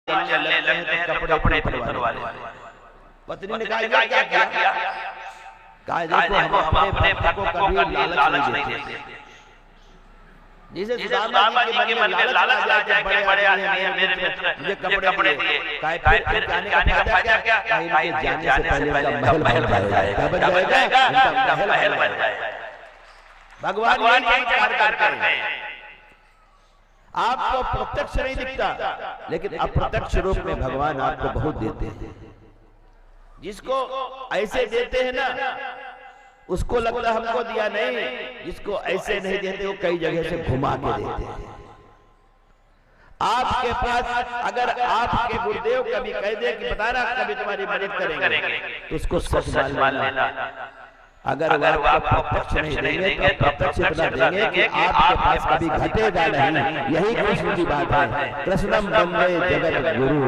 चलने लगते हैं तो कपड़े उतरवा लेते। पत्नी ने कहा ये क्या किया? कहा देखो हम अपने पति को कभी लालच नहीं देते। जिसे सुदामा जी के मन में लालच आ जाए कि बड़े आदमी हैं मेरे मित्र, मुझे कपड़े दिए, कहे फिर जाने का फायदा क्या? कहे इनके जाने से पहले इनका महल बन जाएगा। क्या बन जाएगा? इनका महल बन जाएगा। भगवान यही चमत्कार करते हैं। आपको प्रत्यक्ष नहीं दिखता, लेकिन अप्रत्यक्ष रूप में भगवान आपको बहुत देते हैं। जिसको ऐसे देते हैं ना, उसको लगता हमको दिया नहीं। जिसको ऐसे नहीं देते वो कई जगह से घुमा के देते हैं। आपके पास अगर आपके गुरुदेव कभी कह दे कि बताना कभी तुम्हारी मदद करेंगे, तो उसको सच मान लेना। अगर वो आपको प्रत्यक्ष नहीं देंगे तो प्रत्यक्ष इतना देंगे कि आपके पास कभी घटेगा नहीं। यही कृष्ण की बात है। कृष्णम वंदे जगत गुरु।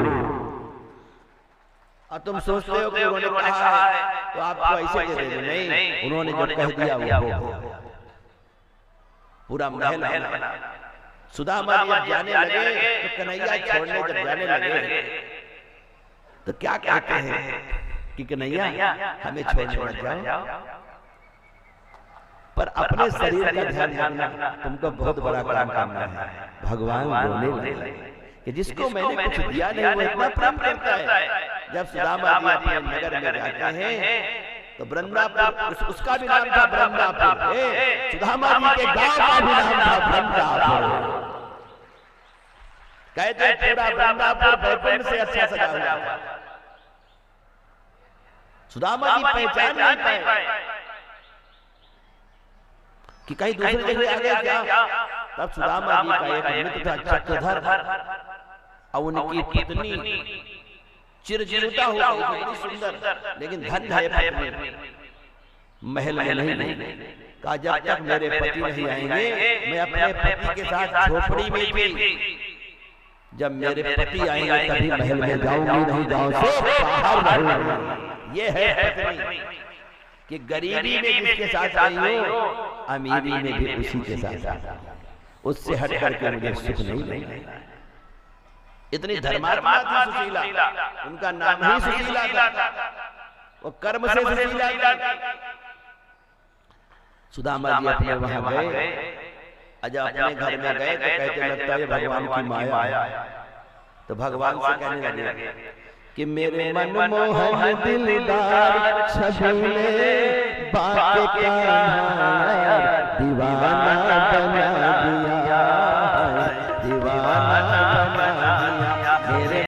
और तुम सोचते हो कि उन्होंने कहा है तो आपको ऐसे दे देंगे। नहीं, उन्होंने जब कह दिया वो पूरा महल बना। सुदामा जी जाने लगे तो कन्हैया छोड़ने जब जाने लगे तो क्या कहते हैं कि कन्हैया हमें छोड़ने मत जाओ, पर अपने शरीर का ध्यान रखना। तुमको बहुत बड़ा काम करना है। भगवान रोने लगे कि जिसको मैंने कुछ दिया नहीं वो इतना प्रेम करता है। जब सुदामा जी अपने नगर में जाते हैं तो वृंदापुर, उसका भी नाम था वृंदापुर। सुदामा जी के गांव का भी नाम था वृंदापुर। कहते पूरा वृंदापुर बैकुंठ से अच्छा सजा हुआ था। सुदामा जी पहचान नहीं पाए कि कहीं दूसरी जगह आ गया क्या। तब सुदामा जी का एक मित्र था चक्रधर, और उनकी पत्नी चिरचिरुता हो गई, बड़ी सुंदर, लेकिन धन है पत्नी, महल में नहीं। कहा जब तक मेरे पति नहीं आएंगे मैं अपने पति के साथ झोपड़ी में थी। जब मेरे पति आएंगे तभी महल में जाऊंगी, नहीं जाऊं से बाहर रहूंगी। ये है पत्नी कि गरीबी में जिसके साथ आई हो, अमीरी में भी उसी के साथ। उससे हट करके मुझे सुख नहीं मिलेगा। इतनी धर्मात्मा थी सुशीला, उनका नाम ही सुशीला था। वो कर्म से सुशीला थी। सुदामा जी अपने वहां गए, जब अपने घर में गए तो कहते लगता है भगवान की माया। तो भगवान से कहने लगे कि मेरे मनमोहन दिलदार छबीले बाके का दीवाना बना